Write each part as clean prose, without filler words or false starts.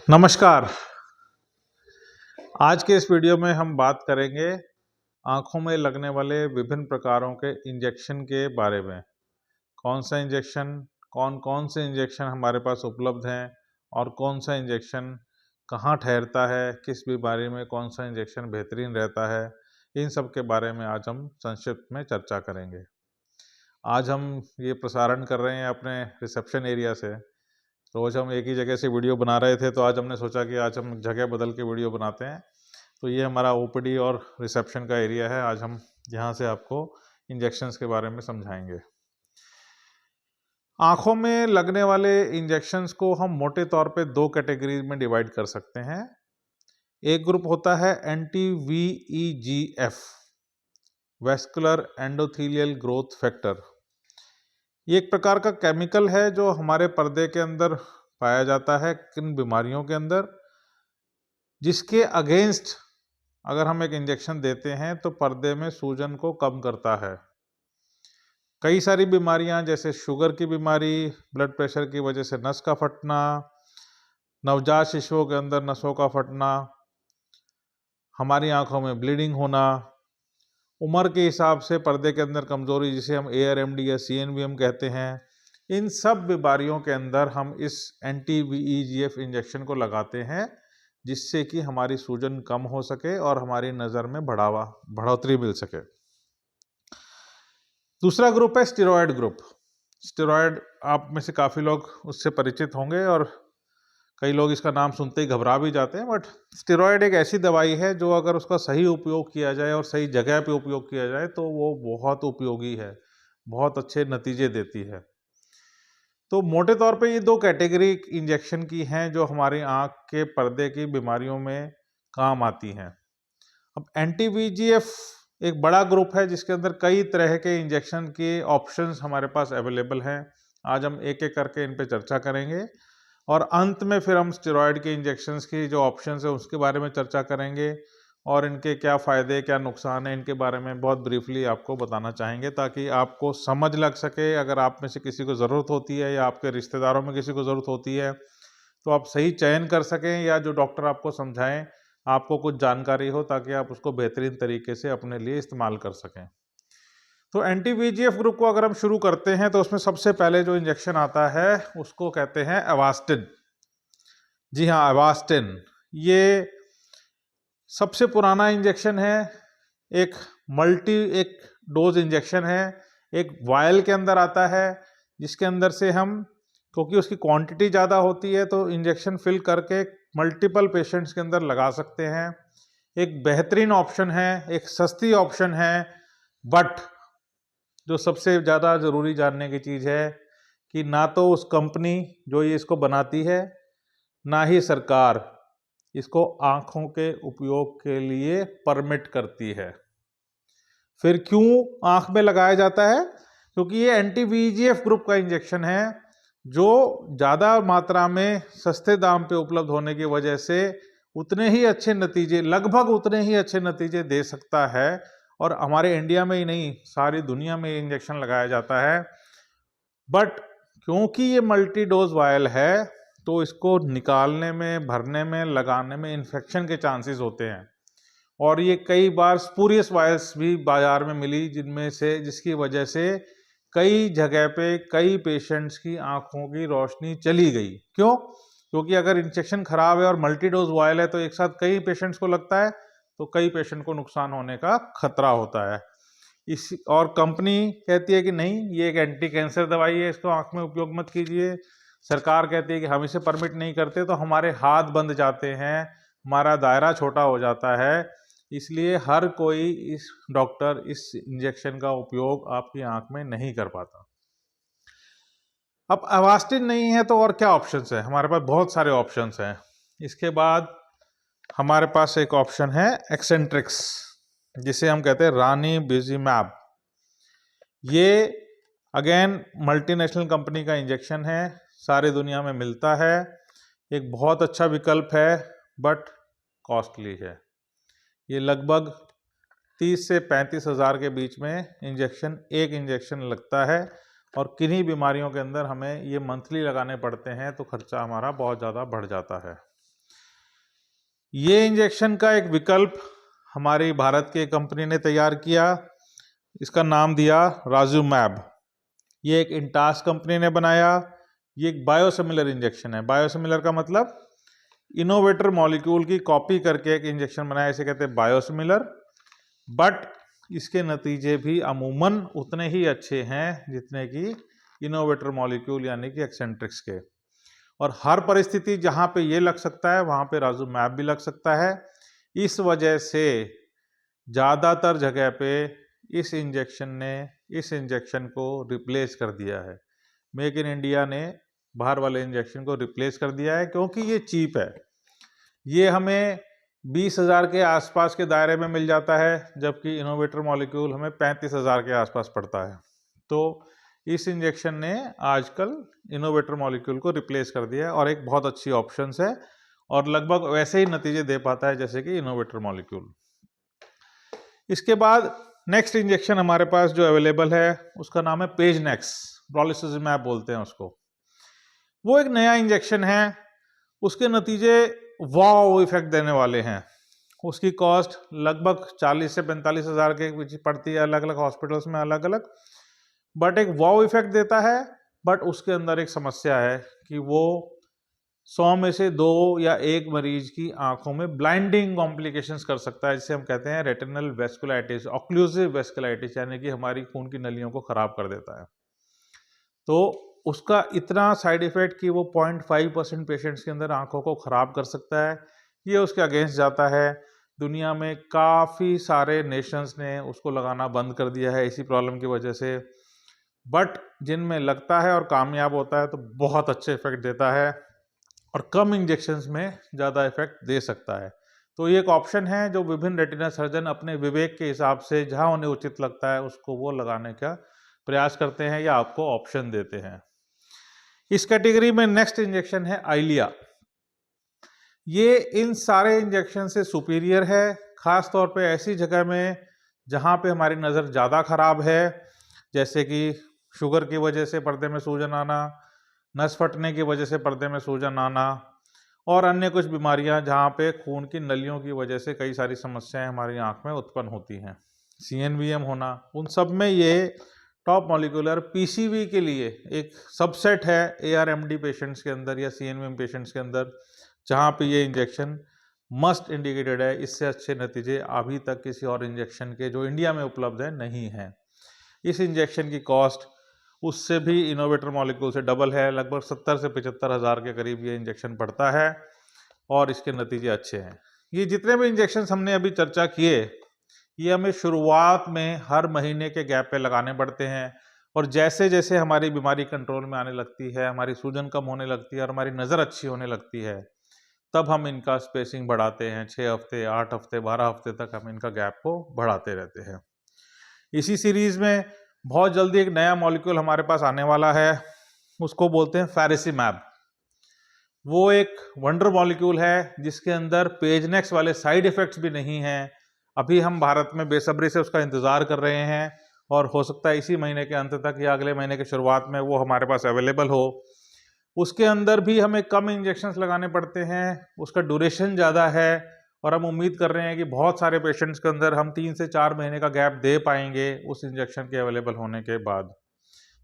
नमस्कार। आज के इस वीडियो में हम बात करेंगे आँखों में लगने वाले विभिन्न प्रकारों के इंजेक्शन के बारे में। कौन सा इंजेक्शन, कौन से इंजेक्शन हमारे पास उपलब्ध हैं और कौन सा इंजेक्शन कहाँ ठहरता है, किस बीमारी में कौन सा इंजेक्शन बेहतरीन रहता है, इन सब के बारे में आज हम संक्षिप्त में चर्चा करेंगे। आज हम ये प्रसारण कर रहे हैं अपने रिसेप्शन एरिया से। रोज हम एक ही जगह से वीडियो बना रहे थे, तो आज हमने सोचा कि आज हम जगह बदल के वीडियो बनाते हैं। तो ये हमारा ओपीडी और रिसेप्शन का एरिया है। आज हम यहाँ से आपको इंजेक्शंस के बारे में समझाएंगे। आँखों में लगने वाले इंजेक्शंस को हम मोटे तौर पे दो कैटेगरी में डिवाइड कर सकते हैं। एक ग्रुप होता है एंटी-VEGF, वैस्कुलर एंडोथेलियल ग्रोथ फैक्टर। ये एक प्रकार का केमिकल है जो हमारे पर्दे के अंदर पाया जाता है किन बीमारियों के अंदर, जिसके अगेंस्ट अगर हम एक इंजेक्शन देते हैं तो पर्दे में सूजन को कम करता है। कई सारी बीमारियां जैसे शुगर की बीमारी, ब्लड प्रेशर की वजह से नस का फटना, नवजात शिशुओं के अंदर नसों का फटना, हमारी आंखों में ब्लीडिंग होना, उम्र के हिसाब से पर्दे के अंदर कमजोरी जिसे हम ARMD या CNVM कहते हैं, इन सब बीमारियों के अंदर हम इस एंटी-VEGF इंजेक्शन को लगाते हैं, जिससे कि हमारी सूजन कम हो सके और हमारी नज़र में बढ़ोतरी मिल सके। दूसरा ग्रुप है स्टेरॉयड ग्रुप। स्टेरॉयड आप में से काफ़ी लोग उससे परिचित होंगे और कई लोग इसका नाम सुनते ही घबरा भी जाते हैं। बट स्टेरॉयड एक ऐसी दवाई है जो अगर उसका सही उपयोग किया जाए और सही जगह पे उपयोग किया जाए तो वो बहुत उपयोगी है, बहुत अच्छे नतीजे देती है। तो मोटे तौर पे ये दो कैटेगरी इंजेक्शन की हैं जो हमारी आँख के पर्दे की बीमारियों में काम आती हैं। अब एंटी-VEGF एक बड़ा ग्रुप है जिसके अंदर कई तरह के इंजेक्शन के ऑप्शंस हमारे पास अवेलेबल हैं। आज हम एक एक करके इन पे चर्चा करेंगे और अंत में फिर हम स्टेरॉयड के इंजेक्शंस की जो ऑप्शंस है उसके बारे में चर्चा करेंगे और इनके क्या फ़ायदे क्या नुकसान है इनके बारे में बहुत ब्रीफली आपको बताना चाहेंगे, ताकि आपको समझ लग सके। अगर आप में से किसी को ज़रूरत होती है या आपके रिश्तेदारों में किसी को ज़रूरत होती है तो आप सही चयन कर सकें, या जो डॉक्टर आपको समझाएं आपको कुछ जानकारी हो ताकि आप उसको बेहतरीन तरीके से अपने लिए इस्तेमाल कर सकें। तो एंटी-VEGF ग्रुप को अगर हम शुरू करते हैं तो उसमें सबसे पहले जो इंजेक्शन आता है उसको कहते हैं एवास्टिन। जी हाँ, एवास्टिन ये सबसे पुराना इंजेक्शन है। एक एक डोज इंजेक्शन है, एक वायल के अंदर आता है जिसके अंदर से हम, क्योंकि उसकी क्वांटिटी ज़्यादा होती है तो इंजेक्शन फिल करके मल्टीपल पेशेंट्स के अंदर लगा सकते हैं। एक बेहतरीन ऑप्शन है, एक सस्ती ऑप्शन है, बट जो सबसे ज़्यादा ज़रूरी जानने की चीज़ है कि ना तो उस कंपनी जो ये इसको बनाती है, ना ही सरकार इसको आँखों के उपयोग के लिए परमिट करती है। फिर क्यों आँख में लगाया जाता है? क्योंकि ये एंटी-VEGF ग्रुप का इंजेक्शन है जो ज़्यादा मात्रा में सस्ते दाम पे उपलब्ध होने की वजह से उतने ही अच्छे नतीजे, लगभग उतने ही अच्छे नतीजे दे सकता है। और हमारे इंडिया में ही नहीं, सारी दुनिया में ये इंजेक्शन लगाया जाता है। बट क्योंकि ये मल्टी डोज वायल है तो इसको निकालने में, भरने में, लगाने में इन्फेक्शन के चांसेस होते हैं। और ये कई बार स्पूरियस वायल्स भी बाजार में मिली जिसकी वजह से कई जगह पे कई पेशेंट्स की आंखों की रोशनी चली गई। क्यों? क्योंकि अगर इंजेक्शन खराब है और मल्टी डोज वायल है तो एक साथ कई पेशेंट्स को लगता है तो कई पेशेंट को नुकसान होने का खतरा होता है। और कंपनी कहती है कि नहीं, ये एक एंटी कैंसर दवाई है, इसको आंख में उपयोग मत कीजिए। सरकार कहती है कि हम इसे परमिट नहीं करते, तो हमारे हाथ बंद जाते हैं, हमारा दायरा छोटा हो जाता है। इसलिए हर कोई इस डॉक्टर इस इंजेक्शन का उपयोग आपकी आंख में नहीं कर पाता। अब एवास्टिन नहीं है तो और क्या ऑप्शंस है? हमारे पास बहुत सारे ऑप्शंस हैं। इसके बाद हमारे पास एक ऑप्शन है एक्सेंट्रिक्स, जिसे हम कहते हैं रानीबिजिमैब। ये अगेन मल्टीनेशनल कंपनी का इंजेक्शन है, सारी दुनिया में मिलता है, एक बहुत अच्छा विकल्प है, बट कॉस्टली है। ये लगभग 30 से 35 हज़ार के बीच में एक इंजेक्शन लगता है और किन्हीं बीमारियों के अंदर हमें ये मंथली लगाने पड़ते हैं तो खर्चा हमारा बहुत ज़्यादा बढ़ जाता है। ये इंजेक्शन का एक विकल्प हमारी भारत की कंपनी ने तैयार किया, इसका नाम दिया राजुमैब। ये एक इंटास कंपनी ने बनाया। ये एक बायोसिमिलर इंजेक्शन है। बायोसिमिलर का मतलब इनोवेटर मॉलिक्यूल की कॉपी करके एक इंजेक्शन बनाया, इसे कहते हैं बायोसिमिलर। बट इसके नतीजे भी अमूमन उतने ही अच्छे हैं जितने कि इनोवेटर मॉलिक्यूल यानी कि एक्सेंट्रिक्स के। और हर परिस्थिति जहां पे ये लग सकता है वहां पे राजुमैब भी लग सकता है। इस वजह से ज़्यादातर जगह पे इस इंजेक्शन ने इस इंजेक्शन को रिप्लेस कर दिया है। मेक इन इंडिया ने बाहर वाले इंजेक्शन को रिप्लेस कर दिया है क्योंकि ये चीप है। ये हमें 20,000 के आसपास के दायरे में मिल जाता है, जबकि इनोवेटर मॉलिक्यूल हमें 35,000 के आसपास पड़ता है। तो इस इंजेक्शन ने आजकल इनोवेटर मॉलिक्यूल को रिप्लेस कर दिया है और एक बहुत अच्छी ऑप्शन है और लगभग वैसे ही नतीजे दे पाता है जैसे कि इनोवेटर मॉलिक्यूल। इसके बाद नेक्स्ट इंजेक्शन हमारे पास जो अवेलेबल है उसका नाम है पेजनेक्स, ब्रोलिसिज़ुमैब बोलते हैं उसको। वो एक नया इंजेक्शन है, उसके नतीजे वाव इफेक्ट देने वाले हैं। उसकी कॉस्ट लगभग 40 से 45,000 के बीच पड़ती है, अलग अलग हॉस्पिटल्स में अलग अलग। बट एक वाव इफेक्ट देता है, बट उसके अंदर एक समस्या है कि वो 100 में से 2 या 1 मरीज की आंखों में ब्लाइंडिंग कॉम्प्लिकेशंस कर सकता है, जिसे हम कहते हैं रेटिनल वेस्कुलाइटिस, ऑक्लूसिव वेस्कुलाइटिस, यानी कि हमारी खून की नलियों को खराब कर देता है। तो उसका इतना साइड इफेक्ट कि वो 0.5% पेशेंट्स के अंदर आंखों को खराब कर सकता है, ये उसके अगेंस्ट जाता है। दुनिया में काफ़ी सारे नेशंस ने उसको लगाना बंद कर दिया है इसी प्रॉब्लम की वजह से। बट जिनमें लगता है और कामयाब होता है तो बहुत अच्छे इफेक्ट देता है और कम इंजेक्शंस में ज़्यादा इफेक्ट दे सकता है। तो ये एक ऑप्शन है जो विभिन्न रेटिना सर्जन अपने विवेक के हिसाब से जहाँ उन्हें उचित लगता है उसको वो लगाने का प्रयास करते हैं या आपको ऑप्शन देते हैं। इस कैटेगरी में नेक्स्ट इंजेक्शन है आइलिया। ये इन सारे इंजेक्शन से सुपीरियर है, खास तौर पे ऐसी जगह में जहाँ पे हमारी नज़र ज़्यादा खराब है, जैसे कि शुगर की वजह से पर्दे में सूजन आना, नस फटने की वजह से पर्दे में सूजन आना और अन्य कुछ बीमारियां जहाँ पे खून की नलियों की वजह से कई सारी समस्याएं हमारी आंख में उत्पन्न होती हैं, CNVM होना, उन सब में ये टॉप मॉलिक्यूलर PCV के लिए एक सबसेट है ARMD पेशेंट्स के अंदर या CNVM पेशेंट्स के अंदर, जहाँ पे ये इंजेक्शन मस्ट इंडिकेटेड है। इससे अच्छे नतीजे अभी तक किसी और इंजेक्शन के जो इंडिया में उपलब्ध है नहीं हैं। इस इंजेक्शन की कॉस्ट उससे भी इनोवेटर मॉलिक्यूल से डबल है, लगभग 70 से 75 हज़ार के करीब ये इंजेक्शन पड़ता है और इसके नतीजे अच्छे हैं। ये जितने भी इंजेक्शन हमने अभी चर्चा किए, ये हमें शुरुआत में हर महीने के गैप पे लगाने पड़ते हैं और जैसे जैसे हमारी बीमारी कंट्रोल में आने लगती है, हमारी सूजन कम होने लगती है और हमारी नज़र अच्छी होने लगती है, तब हम इनका स्पेसिंग बढ़ाते हैं। 6 हफ्ते, 8 हफ्ते, 12 हफ्ते तक हम इनका गैप को बढ़ाते रहते हैं। इसी सीरीज में बहुत जल्दी एक नया मॉलिक्यूल हमारे पास आने वाला है, उसको बोलते हैं फैरिसीमैब। वो एक वंडर मॉलिक्यूल है जिसके अंदर पेजनेक्स वाले साइड इफेक्ट्स भी नहीं हैं। अभी हम भारत में बेसब्री से उसका इंतज़ार कर रहे हैं और हो सकता है इसी महीने के अंत तक या अगले महीने के शुरुआत में वो हमारे पास अवेलेबल हो। उसके अंदर भी हमें कम इंजेक्शंस लगाने पड़ते हैं, उसका ड्यूरेशन ज़्यादा है और हम उम्मीद कर रहे हैं कि बहुत सारे पेशेंट्स के अंदर हम 3 से 4 महीने का गैप दे पाएंगे उस इंजेक्शन के अवेलेबल होने के बाद।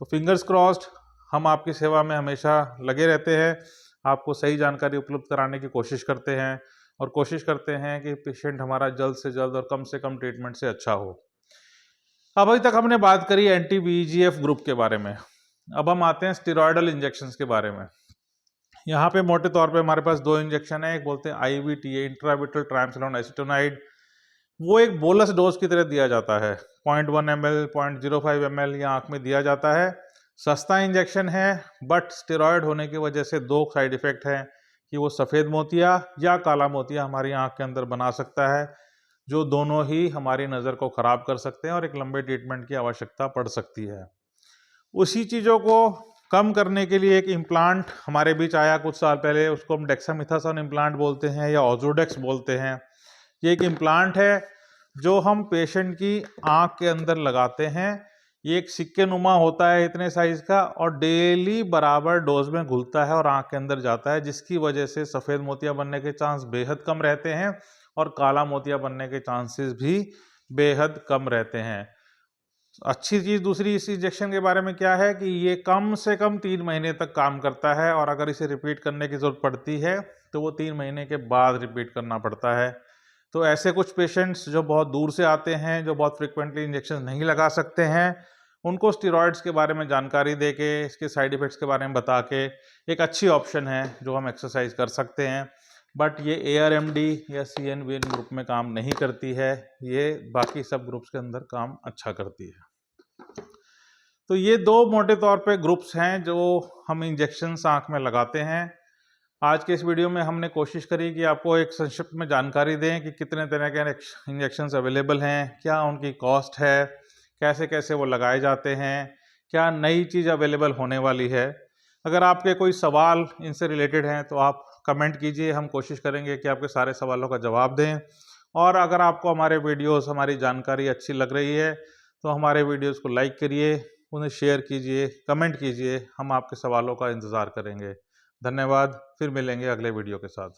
तो फिंगर्स क्रॉस्ड, हम आपकी सेवा में हमेशा लगे रहते हैं, आपको सही जानकारी उपलब्ध कराने की कोशिश करते हैं और कोशिश करते हैं कि पेशेंट हमारा जल्द से जल्द और कम से कम ट्रीटमेंट से अच्छा हो। अभी तक हमने बात करी एंटी VEGF ग्रुप के बारे में, अब हम आते हैं स्टेरॉयडल इंजेक्शंस के बारे में। यहाँ पे मोटे तौर पे हमारे पास 2 इंजेक्शन है, एक बोलते हैं IVTA, इंट्राविट्रल ट्राइएम्सिनोन एसीटोनाइड। वो एक बोलस डोज की तरह दिया जाता है, 0.1 ml, 0.05 ml या आँख में दिया जाता है। सस्ता इंजेक्शन है, बट स्टेरॉयड होने की वजह से 2 साइड इफेक्ट हैं कि वो सफ़ेद मोतिया या काला मोतिया हमारी आँख के अंदर बना सकता है, जो दोनों ही हमारी नज़र को ख़राब कर सकते हैं और एक लंबे ट्रीटमेंट की आवश्यकता पड़ सकती है। उसी चीज़ों को कम करने के लिए एक इम्प्लांट हमारे बीच आया कुछ साल पहले, उसको हम डेक्सामेथासोन इम्प्लांट बोलते हैं या ऑजोडेक्स बोलते हैं। ये एक इम्प्लांट है जो हम पेशेंट की आँख के अंदर लगाते हैं। ये एक सिक्के नुमा होता है इतने साइज का और डेली बराबर डोज में घुलता है और आंख के अंदर जाता है, जिसकी वजह से सफ़ेद मोतिया बनने के चांस बेहद कम रहते हैं और काला मोतिया बनने के चांसेस भी बेहद कम रहते हैं। अच्छी चीज़ दूसरी इस इंजेक्शन के बारे में क्या है कि ये कम से कम 3 महीने तक काम करता है और अगर इसे रिपीट करने की ज़रूरत पड़ती है तो वो 3 महीने के बाद रिपीट करना पड़ता है। तो ऐसे कुछ पेशेंट्स जो बहुत दूर से आते हैं, जो बहुत फ्रिक्वेंटली इंजेक्शन नहीं लगा सकते हैं, उनको स्टेरॉइड्स के बारे में जानकारी देके, इसके साइड इफ़ेक्ट्स के बारे में बता के एक अच्छी ऑप्शन है जो हम एक्सरसाइज कर सकते हैं। बट ये ARMD या CNVN ग्रुप में काम नहीं करती है, ये बाकी सब ग्रुप्स के अंदर काम अच्छा करती है। तो ये 2 मोटे तौर पे ग्रुप्स हैं जो हम इंजेक्शंस आँख में लगाते हैं। आज के इस वीडियो में हमने कोशिश करी कि आपको एक संक्षिप्त में जानकारी दें कि कितने तरह के इंजेक्शंस अवेलेबल हैं, क्या उनकी कॉस्ट है, कैसे-कैसे वो लगाए जाते हैं, क्या नई चीज़ अवेलेबल होने वाली है। अगर आपके कोई सवाल इनसे रिलेटेड हैं तो आप कमेंट कीजिए, हम कोशिश करेंगे कि आपके सारे सवालों का जवाब दें। और अगर आपको हमारे वीडियोज़, हमारी जानकारी अच्छी लग रही है तो हमारे वीडियोज़ को लाइक करिए, उन्हें शेयर कीजिए, कमेंट कीजिए, हम आपके सवालों का इंतज़ार करेंगे। धन्यवाद, फिर मिलेंगे अगले वीडियो के साथ।